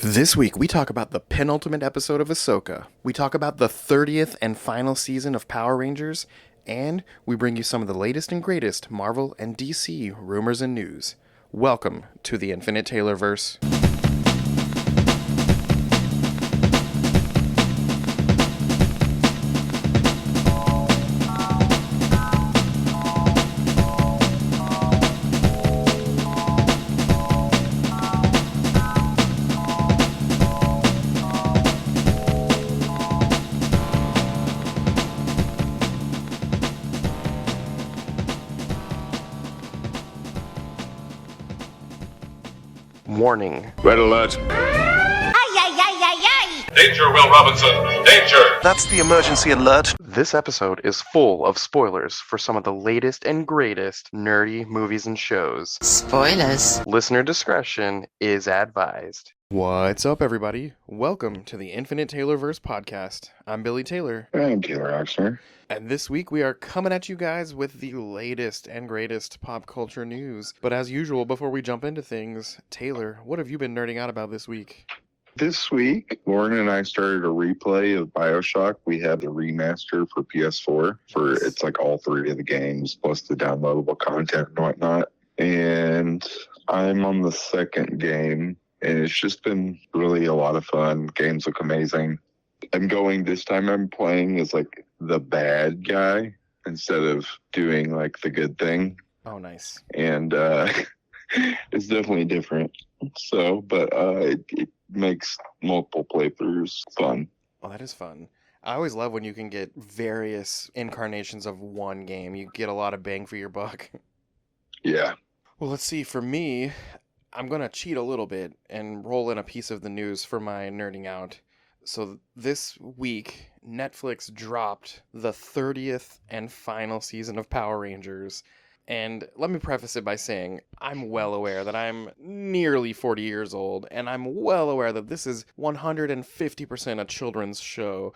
This week, we talk about the penultimate episode of Ahsoka. We talk about the 30th and final season of Power Rangers, and we bring you some of the latest and greatest Marvel and DC rumors and news. Welcome to the Infinite Taylorverse. Warning. Red alert. Danger, Will Robinson! Danger! That's the emergency alert. This episode is full of spoilers for some of the latest and greatest nerdy movies and shows. Spoilers. Listener discretion is advised. What's up, everybody? Welcome to the Infinite Taylorverse podcast. I'm Billy Taylor. I'm Taylor Oxner. And this week we are coming at you guys with the latest and greatest pop culture news. But as usual, before we jump into things, Taylor, what have you been nerding out about this week? This week, Lauren and I started a replay of BioShock. We have the remaster for PS4 it's like all three of the games, plus the downloadable content and whatnot. And I'm on the second game, and it's just been really a lot of fun. Games look amazing. This time I'm playing as like the bad guy instead of doing like the good thing. Oh, nice. And it's definitely different. So, but it makes multiple playthroughs fun. Oh, that is fun. I always love when you can get various incarnations of one game. You get a lot of bang for your buck. Yeah. Well, let's see. For me, I'm going to cheat a little bit and roll in a piece of the news for my nerding out. So this week, Netflix dropped the 30th and final season of Power Rangers. And let me preface it by saying I'm well aware that I'm nearly 40 years old, and I'm well aware that this is 150% a children's show.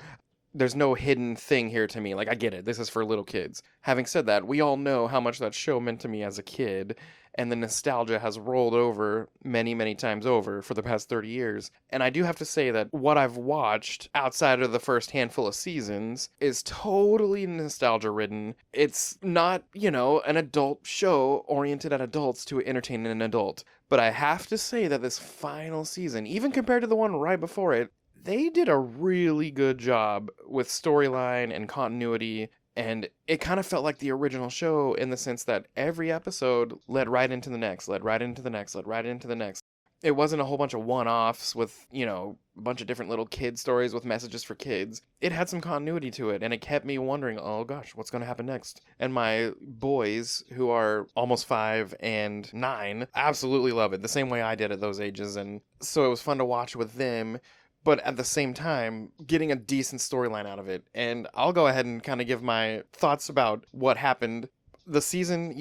There's no hidden thing here to me. Like, I get it. This is for little kids. Having said that, we all know how much that show meant to me as a kid, and the nostalgia has rolled over many, many times over for the past 30 years. And I do have to say that what I've watched outside of the first handful of seasons is totally nostalgia-ridden. It's not, an adult show oriented at adults to entertain an adult. But I have to say that this final season, even compared to the one right before it, they did a really good job with storyline and continuity, and it kind of felt like the original show in the sense that every episode led right into the next, led right into the next, led right into the next. It wasn't a whole bunch of one-offs with, a bunch of different little kid stories with messages for kids. It had some continuity to it, and it kept me wondering, oh gosh, what's going to happen next? And my boys, who are almost 5 and 9, absolutely love it, the same way I did at those ages, and so it was fun to watch with them. But at the same time, getting a decent storyline out of it. And I'll go ahead and kind of give my thoughts about what happened. The season,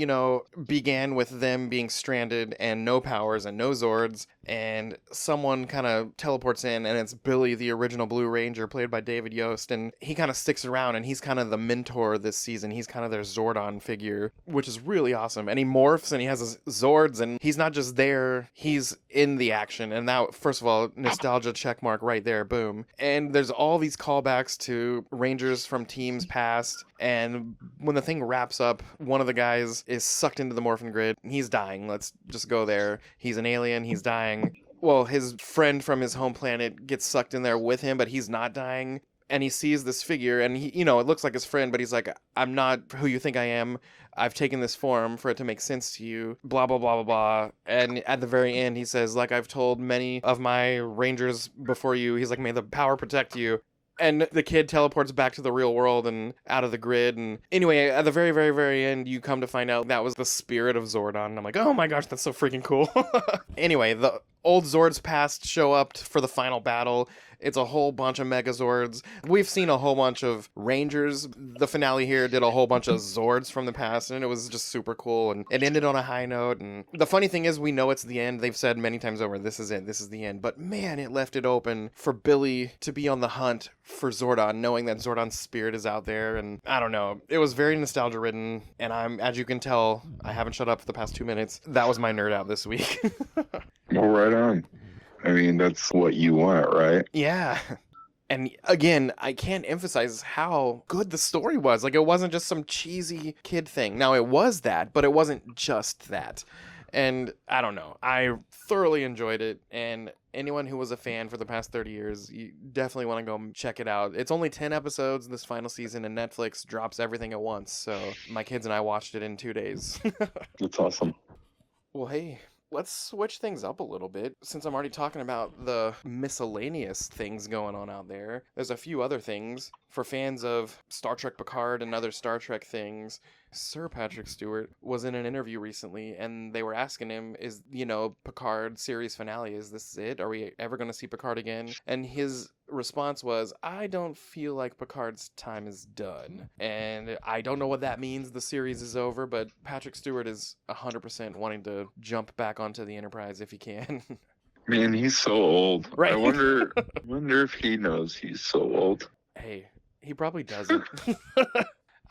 began with them being stranded and no powers and no Zords, and someone kind of teleports in, and it's Billy, the original Blue Ranger, played by David Yost, and he kind of sticks around, and he's kind of the mentor this season. He's kind of their Zordon figure, which is really awesome. And he morphs, and he has his Zords, and he's not just there, he's in the action. And now, first of all, nostalgia checkmark right there, boom. And there's all these callbacks to Rangers from teams past, and when the thing wraps up, one of the guys is sucked into the morphin grid. He's dying. Let's just go there. He's an alien. He's dying. Well, his friend from his home planet gets sucked in there with him, but he's not dying. And he sees this figure, and he, it looks like his friend, but he's like, I'm not who you think I am. I've taken this form for it to make sense to you. Blah, blah, blah, blah, blah. And at the very end, he says, like I've told many of my Rangers before you, he's like, may the power protect you. And the kid teleports back to the real world and out of the grid. And anyway, at the very, very, very end, you come to find out that was the spirit of Zordon. And I'm like, oh my gosh, that's so freaking cool. Anyway, the old Zords past show up for the final battle. It's a whole bunch of Megazords. We've seen a whole bunch of Rangers. The finale here did a whole bunch of Zords from the past, and it was just super cool. And it ended on a high note. And the funny thing is, we know it's the end. They've said many times over, this is it, this is the end. But man, it left it open for Billy to be on the hunt for Zordon, knowing that Zordon's spirit is out there. And I don't know. It was very nostalgia-ridden. And as you can tell, I haven't shut up for the past 2 minutes. That was my nerd out this week. Well, right on. I mean, that's what you want, right? Yeah. And again, I can't emphasize how good the story was. Like, it wasn't just some cheesy kid thing. Now, it was that, but it wasn't just that. And I don't know. I thoroughly enjoyed it. And anyone who was a fan for the past 30 years, you definitely want to go check it out. It's only 10 episodes this final season, and Netflix drops everything at once. So my kids and I watched it in 2 days. It's awesome. Well, hey, let's switch things up a little bit. Since I'm already talking about the miscellaneous things going on out there, there's a few other things. For fans of Star Trek Picard and other Star Trek things, Sir Patrick Stewart was in an interview recently, and they were asking him, is, Picard series finale, is this it? Are we ever going to see Picard again? And his response was, I don't feel like Picard's time is done. And I don't know what that means, the series is over, but Patrick Stewart is 100% wanting to jump back onto the Enterprise if he can. Man, he's so old. Right. I wonder if he knows he's so old. Hey, he probably doesn't.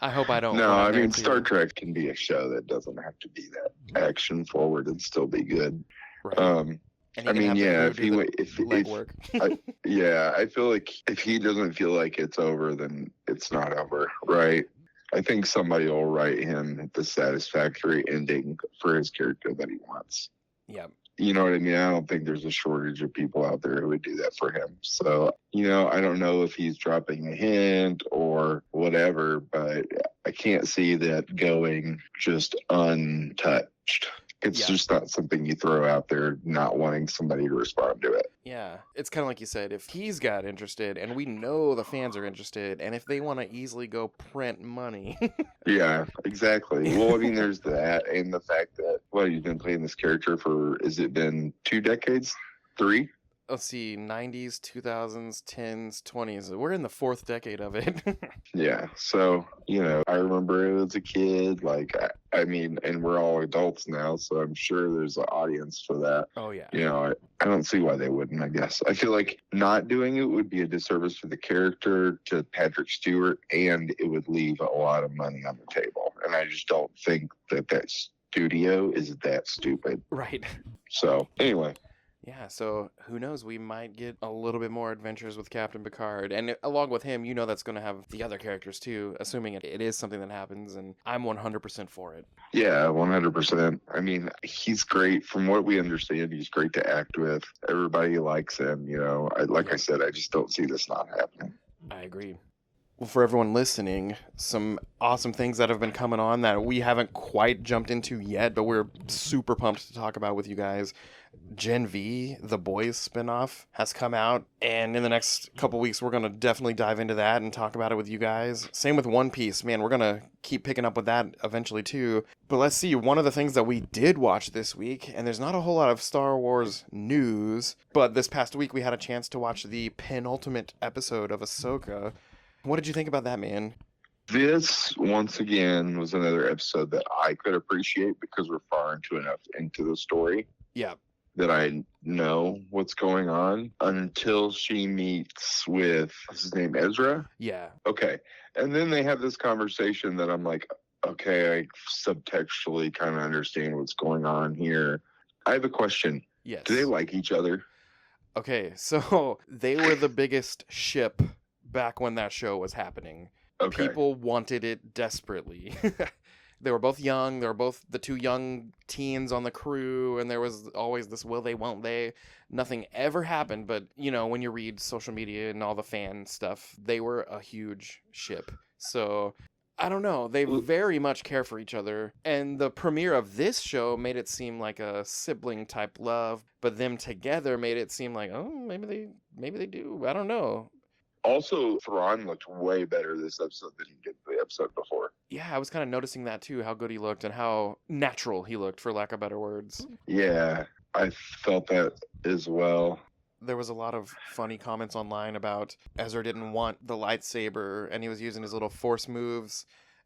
I hope I don't. No, wanna I mean, guarantee Star you. Trek can be a show that doesn't have to be that action forward and still be good. Right. Um, And I he can mean, have the yeah, crew if do he the wa- if legwork. yeah, I feel like if he doesn't feel like it's over, then it's not over, right? I think somebody will write him the satisfactory ending for his character that he wants. Yeah. You know what I mean? I don't think there's a shortage of people out there who would do that for him. So, I don't know if he's dropping a hint or whatever, but I can't see that going just untouched. It's Yeah. just not something you throw out there not wanting somebody to respond to it. Yeah, it's kind of like you said, if he's got interested, and we know the fans are interested, and if they want to easily go print money. Yeah, exactly. Well, I mean, there's that, and the fact that, you've been playing this character for, has it been 2 decades? 3? Let's see, 90s, 2000s, 10s, 20s. We're in the 4th decade of it. Yeah. So, I remember it as a kid, I mean, and we're all adults now, so I'm sure there's an audience for that. Oh, yeah. I don't see why they wouldn't, I guess. I feel like not doing it would be a disservice for the character, to Patrick Stewart, and it would leave a lot of money on the table. And I just don't think that studio is that stupid. Right. So, anyway. Yeah, so who knows? We might get a little bit more adventures with Captain Picard. And along with him, that's going to have the other characters too, assuming it is something that happens. And I'm 100% for it. Yeah, 100%. I mean, he's great. From what we understand, he's great to act with. Everybody likes him. I said, I just don't see this not happening. I agree. Well, for everyone listening, some awesome things that have been coming on that we haven't quite jumped into yet, but we're super pumped to talk about with you guys. Gen V, the Boys spinoff, has come out, and in the next couple weeks, we're going to definitely dive into that and talk about it with you guys. Same with One Piece. Man, we're going to keep picking up with that eventually, too. But let's see, one of the things that we did watch this week, and there's not a whole lot of Star Wars news, but this past week we had a chance to watch the penultimate episode of Ahsoka. What did you think about that, man? This, once again, was another episode that I could appreciate because we're far enough into the story. Yeah. That I know what's going on until she meets with, what's his name, Ezra? Yeah. Okay. And then they have this conversation that I'm like, okay, I subtextually kind of understand what's going on here. I have a question. Yes. Do they like each other? Okay, so they were the biggest ship back when that show was happening. Okay. People wanted it desperately. They were both young. They were both the two young teens on the crew, and there was always this will they, won't they. Nothing ever happened, but, when you read social media and all the fan stuff, they were a huge ship. So, I don't know. They very much care for each other, and the premiere of this show made it seem like a sibling-type love, but them together made it seem like, oh, maybe they do. I don't know. Also, Thrawn looked way better this episode than he did the episode before. Yeah, I was kind of noticing that too, how good he looked and how natural he looked, for lack of better words. Yeah, I felt that as well. There was a lot of funny comments online about Ezra didn't want the lightsaber and he was using his little force moves.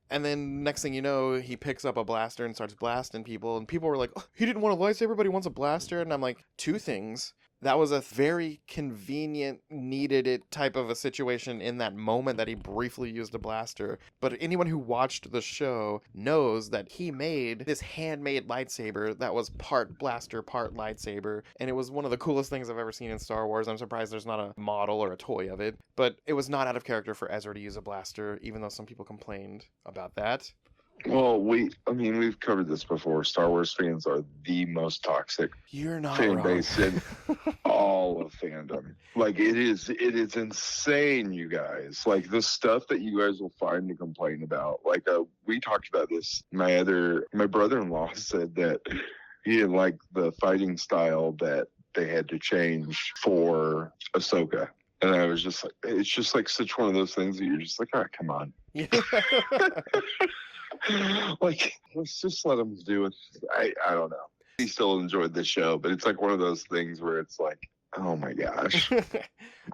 And then next thing you know, he picks up a blaster and starts blasting people. And people were like, oh, he didn't want a lightsaber, but he wants a blaster. And I'm like, two things. that was a very convenient, needed it type of a situation in that moment that he briefly used a blaster. But anyone who watched the show knows that he made this handmade lightsaber that was part blaster, part lightsaber. And it was one of the coolest things I've ever seen in Star Wars. I'm surprised there's not a model or a toy of it. But it was not out of character for Ezra to use a blaster, even though some people complained about that. Well, we've covered this before. Star Wars fans are the most toxic You're not fan wrong. base in all of fandom. Like, it is insane, you guys. Like, the stuff that you guys will find to complain about. Like, we talked about this. My brother-in-law said that he didn't like the fighting style that they had to change for Ahsoka. And I was just like, it's just like such one of those things that you're just like, oh, come on. Yeah. Like, let's just let him do it. I don't know. He still enjoyed the show, but it's like one of those things where it's like, oh my gosh.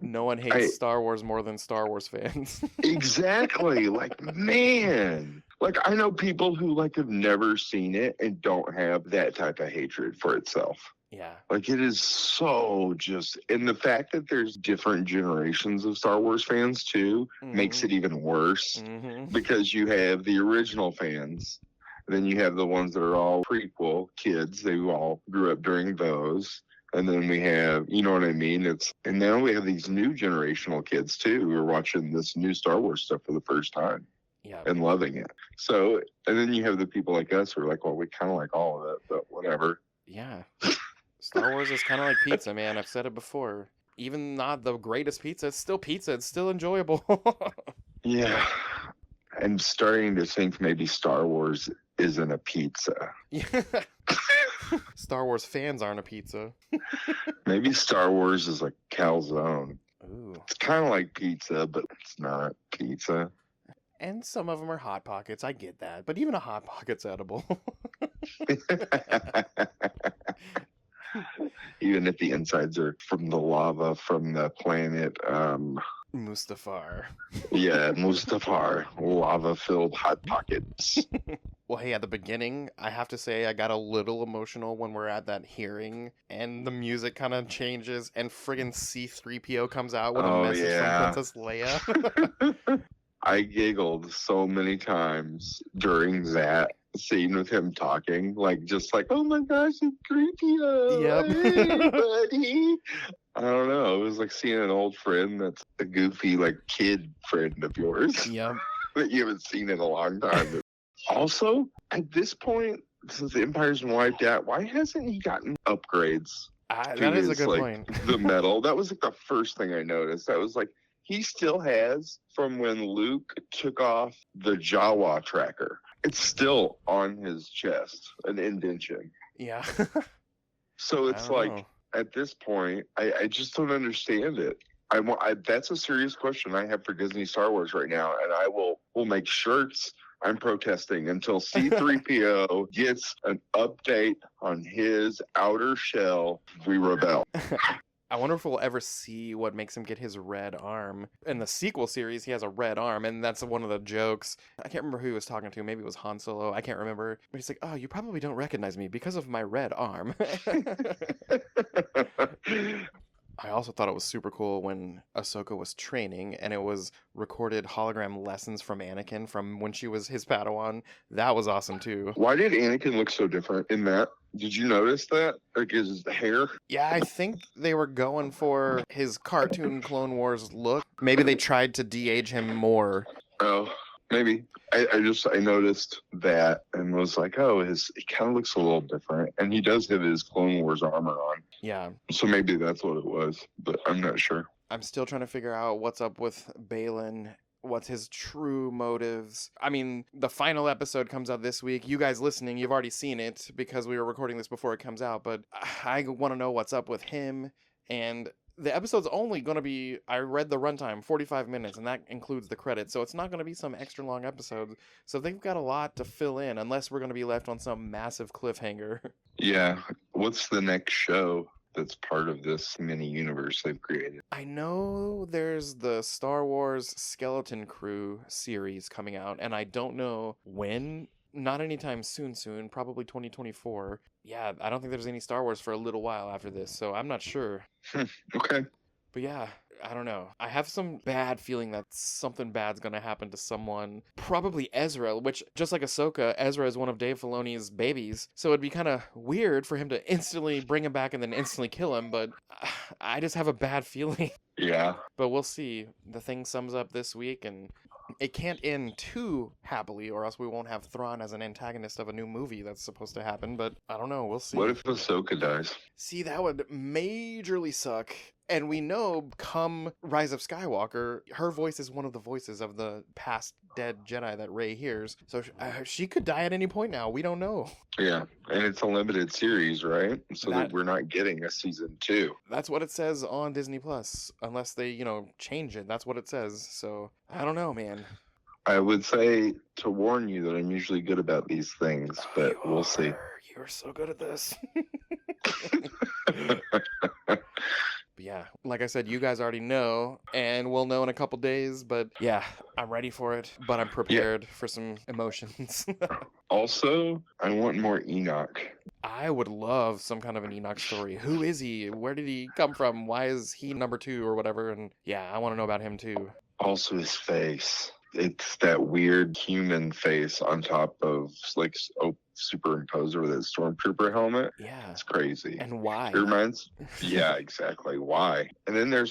No one hates Star Wars more than Star Wars fans. Exactly. Like, man. Like, I know people who like have never seen it and don't have that type of hatred for itself. Yeah. Like, it is so just, and the fact that there's different generations of Star Wars fans too makes it even worse, because you have the original fans, then you have the ones that are all prequel kids. They all grew up during those. And then we have, you know what I mean? And now we have these new generational kids too, who are watching this new Star Wars stuff for the first time. Yeah. And loving it. So, and then you have the people like us who are like, well, we kind of like all of it, but whatever. Yeah. Star Wars is kind of like pizza, man. I've said it before. Even not the greatest pizza, it's still pizza. It's still enjoyable. Yeah. I'm starting to think maybe Star Wars isn't a pizza. Yeah. Star Wars fans aren't a pizza. Maybe Star Wars is like calzone. Ooh. It's kind of like pizza, but it's not pizza. And some of them are Hot Pockets. I get that. But even a Hot Pocket's edible. Even if the insides are from the lava from the planet Mustafar. Yeah, Mustafar, lava-filled Hot Pockets. Well, hey, at the beginning, I have to say I got a little emotional when we're at that hearing and the music kind of changes and friggin' C-3PO comes out with a message from Princess Leia. I giggled so many times during that scene with him talking, like, just like, oh my gosh, it's C-3PO. Yep. Hey, buddy. I don't know. It was like seeing an old friend that's a goofy, like, kid friend of yours. Yep. That you haven't seen in a long time. Also, at this point, since the Empire's been wiped out, why hasn't he gotten upgrades? That is a good point. The metal. That was like the first thing I noticed. That was like, he still has from when Luke took off the Jawa tracker. It's still on his chest, an indentation. Yeah. So it's like, know. At this point, I just don't understand it. That's a serious question I have for Disney Star Wars right now, and we'll make shirts. I'm protesting until C-3PO gets an update on his outer shell. We rebel. I wonder if we'll ever see what makes him get his red arm. In the sequel series, he has a red arm, and that's one of the jokes. I can't remember who he was talking to. Maybe it was Han Solo. I can't remember. But he's like, oh, you probably don't recognize me because of my red arm. I also thought it was super cool when Ahsoka was training, and it was recorded hologram lessons from Anakin from when she was his Padawan. That was awesome, too. Why did Anakin look so different in that? Did you notice that? Like his hair? Yeah, I think they were going for his cartoon Clone Wars look. Maybe they tried to de-age him more. Oh, maybe. I noticed that and was like, oh, he kind of looks a little different. And he does have his Clone Wars armor on. Yeah. So maybe that's what it was, but I'm not sure. I'm still trying to figure out what's up with Balin. What's his true motives? I mean, the final episode comes out this week. You guys listening, you've already seen it because we were recording this before it comes out, but I want to know what's up with him. And the episode's only going to be, I read the runtime, 45 minutes, and that includes the credits, so it's not going to be some extra long episode. So they've got a lot to fill in, unless we're going to be left on some massive cliffhanger. Yeah. What's the next show that's part of this mini universe they've created? I know there's the Star Wars Skeleton Crew series coming out, and I don't know when not anytime soon, probably 2024. Yeah, I don't think there's any Star Wars for a little while after this, so I'm not sure. Okay. But yeah, I don't know. I have some bad feeling that something bad's gonna happen to someone. Probably Ezra, which, just like Ahsoka, Ezra is one of Dave Filoni's babies. So it'd be kind of weird for him to instantly bring him back and then instantly kill him, but I just have a bad feeling. Yeah. But we'll see. The thing sums up this week, and it can't end too happily, or else we won't have Thrawn as an antagonist of a new movie that's supposed to happen. But I don't know. We'll see. What if Ahsoka dies? See, that would majorly suck. And we know, come Rise of Skywalker, her voice is one of the voices of the past dead Jedi that Rey hears. So she could die at any point now. We don't know. Yeah, and it's a limited series, right? So that That- we're not getting a season 2. That's what it says on Disney Plus, unless they, change it. That's what it says. So I don't know, man. I would say to warn you that I'm usually good about these things, but we'll see. You're so good at this. But yeah, like I said, you guys already know, and we'll know in a couple days. But yeah, I'm ready for it, but I'm prepared for some emotions. Also, I want more Enoch. I would love some kind of an Enoch story. Who is he? Where did he come from? Why is he number 2 or whatever? And yeah, I want to know about him too. Also, his face. It's that weird human face on top of superimposed over that stormtrooper helmet. Yeah. It's crazy. And why? It reminds, yeah, exactly. Why? And then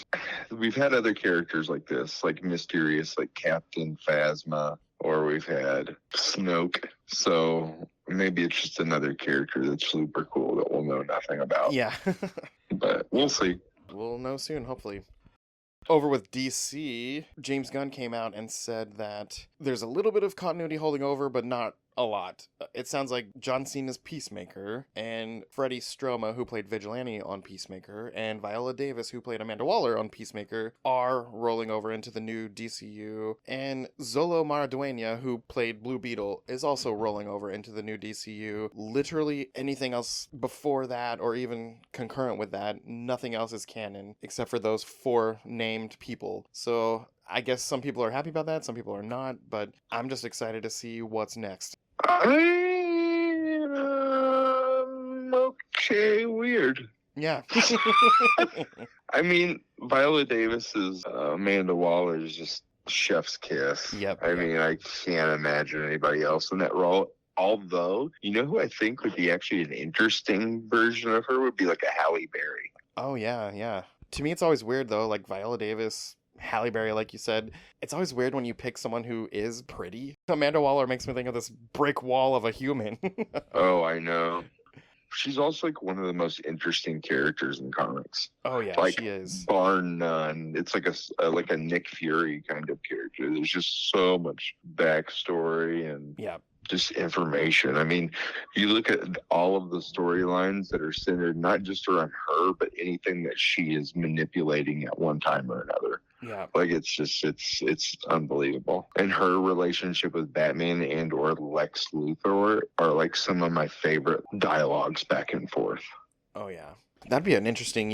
we've had other characters like this, like mysterious, like Captain Phasma, or we've had Snoke. So maybe it's just another character that's super cool that we'll know nothing about. Yeah. But we'll see. We'll know soon, hopefully. Over with DC, James Gunn came out and said that there's a little bit of continuity holding over, but not a lot. It sounds like John Cena's Peacemaker, and Freddie Stroma, who played Vigilante on Peacemaker, and Viola Davis, who played Amanda Waller on Peacemaker, are rolling over into the new DCU, and Zolo Maraduena, who played Blue Beetle, is also rolling over into the new DCU. Literally anything else before that, or even concurrent with that, nothing else is canon, except for those 4 named people. So I guess some people are happy about that, some people are not, but I'm just excited to see what's next. Okay, weird. Yeah. I mean, Viola Davis's Amanda Waller is just chef's kiss. Yep. I mean, I can't imagine anybody else in that role. Although, you know who I think would be actually an interesting version of her would be like a Halle Berry. Oh, yeah, yeah. To me, it's always weird, though, like Viola Davis, Halle Berry, like you said. It's always weird when you pick someone who is pretty. Amanda Waller makes me think of this brick wall of a human. Oh, I know. She's also like one of the most interesting characters in comics. Oh, yeah, Like, she is. bar none. It's like a Nick Fury kind of character. There's just so much backstory and Yeah. just information. I mean, you look at all of the storylines that are centered not just around her, but anything that she is manipulating at one time or another. Yeah. Like it's unbelievable. And her relationship with Batman and or Lex Luthor are like some of my favorite dialogues back and forth. Oh, yeah. That'd be an interesting,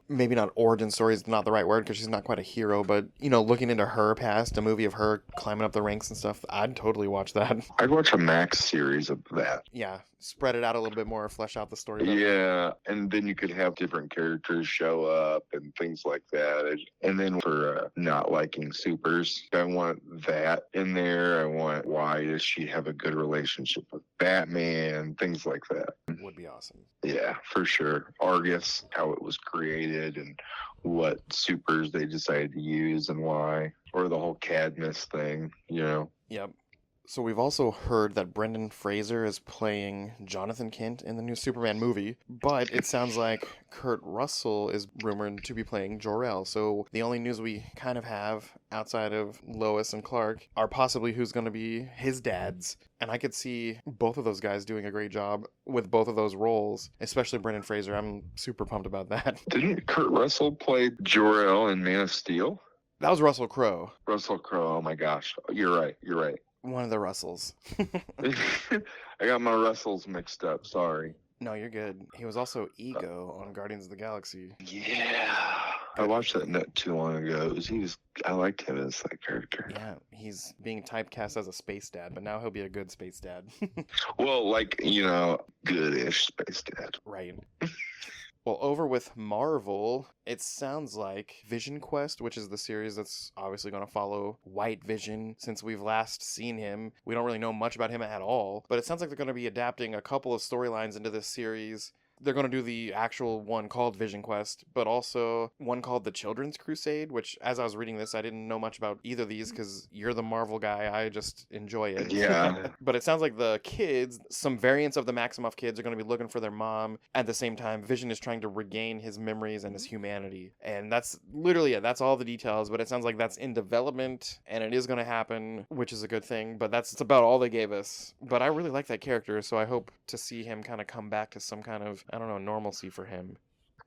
maybe not origin story is not the right word because she's not quite a hero, but, looking into her past, a movie of her climbing up the ranks and stuff, I'd totally watch that. I'd watch a Max series of that. Yeah, spread it out a little bit more, flesh out the story better. Yeah, and then you could have different characters show up and things like that. And then for not liking supers, I want that in there. I want why does she have a good relationship with Batman, things like that. Would be awesome. Yeah, for sure. Argus, how it was created and what supers they decided to use and why. Or the whole Cadmus thing, Yep. So we've also heard that Brendan Fraser is playing Jonathan Kent in the new Superman movie, but it sounds like Kurt Russell is rumored to be playing Jor-El. So the only news we kind of have outside of Lois and Clark are possibly who's going to be his dads. And I could see both of those guys doing a great job with both of those roles, especially Brendan Fraser. I'm super pumped about that. Didn't Kurt Russell play Jor-El in Man of Steel? That was Russell Crowe. Russell Crowe, oh my gosh. You're right. One of the Russells. I got my Russells mixed up. Sorry. No, you're good. He was also Ego on Guardians of the Galaxy. Yeah. I watched that not too long ago. I liked him as that character. Yeah, he's being typecast as a space dad, but now he'll be a good space dad. Well, like, good-ish space dad. Right. Well, over with Marvel, it sounds like Vision Quest, which is the series that's obviously going to follow White Vision since we've last seen him. We don't really know much about him at all, but it sounds like they're going to be adapting a couple of storylines into this series. They're going to do the actual one called Vision Quest, but also one called The Children's Crusade, which, as I was reading this, I didn't know much about either of these because you're the Marvel guy. I just enjoy it. Yeah. But it sounds like the kids, some variants of the Maximoff kids, are going to be looking for their mom. At the same time, Vision is trying to regain his memories and his humanity. And that's literally it. That's all the details, but it sounds like that's in development, and it is going to happen, which is a good thing. But that's about all they gave us. But I really like that character, so I hope to see him kind of come back to some kind of, I don't know, normalcy for him.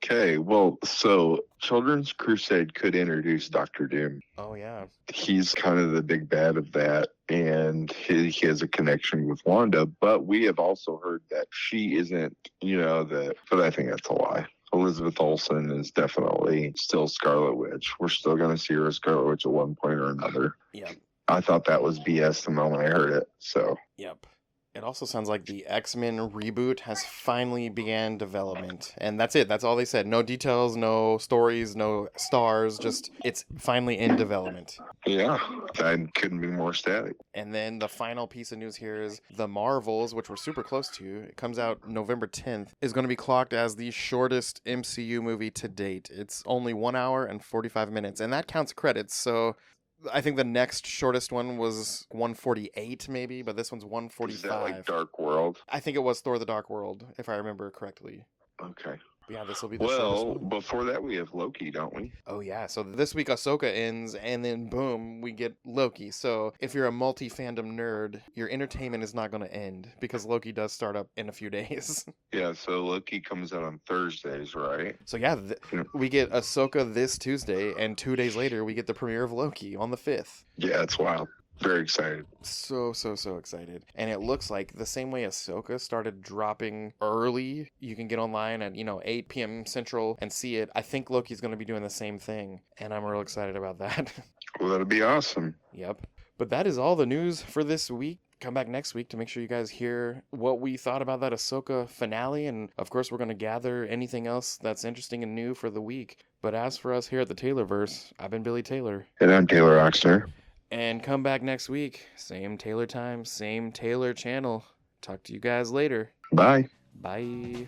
Okay, well, so Children's Crusade could introduce Doctor Doom. Oh, yeah. He's kind of the big bad of that, and he has a connection with Wanda, but we have also heard that she isn't, but I think that's a lie. Elizabeth Olsen is definitely still Scarlet Witch. We're still going to see her as Scarlet Witch at one point or another. Yep. I thought that was BS the moment I heard it, so. Yep. It also sounds like the X-Men reboot has finally began development. And that's it. That's all they said. No details, no stories, no stars. Just it's finally in development. Yeah, I couldn't be more ecstatic. And then the final piece of news here is The Marvels, which we're super close to. It comes out November 10th. Is going to be clocked as the shortest MCU movie to date. It's only 1 hour and 45 minutes. And that counts credits. So I think the next shortest one was 148 maybe, but this one's 145. Is that like Dark World? I think it was Thor the Dark World, if I remember correctly. Okay. But yeah, this will be the shortest Well, one. before that we have Loki, don't we? Oh yeah, so this week Ahsoka ends, and then boom, we get Loki. So if you're a multi-fandom nerd, your entertainment is not going to end, because Loki does start up in a few days. Yeah, so Loki comes out on Thursdays, right? So yeah, we get Ahsoka this Tuesday, and 2 days later we get the premiere of Loki on the 5th. Yeah, it's wild. Very excited. So excited. And it looks like the same way Ahsoka started dropping early, you can get online at, 8 p.m. Central and see it. I think Loki's going to be doing the same thing, and I'm real excited about that. Well, that'll be awesome. Yep. But that is all the news for this week. Come back next week to make sure you guys hear what we thought about that Ahsoka finale, and of course we're going to gather anything else that's interesting and new for the week. But as for us here at the Taylorverse, I've been Billy Taylor. And I'm Taylor Oxner. And come back next week. Same Taylor time, same Taylor channel. Talk to you guys later. Bye. Bye.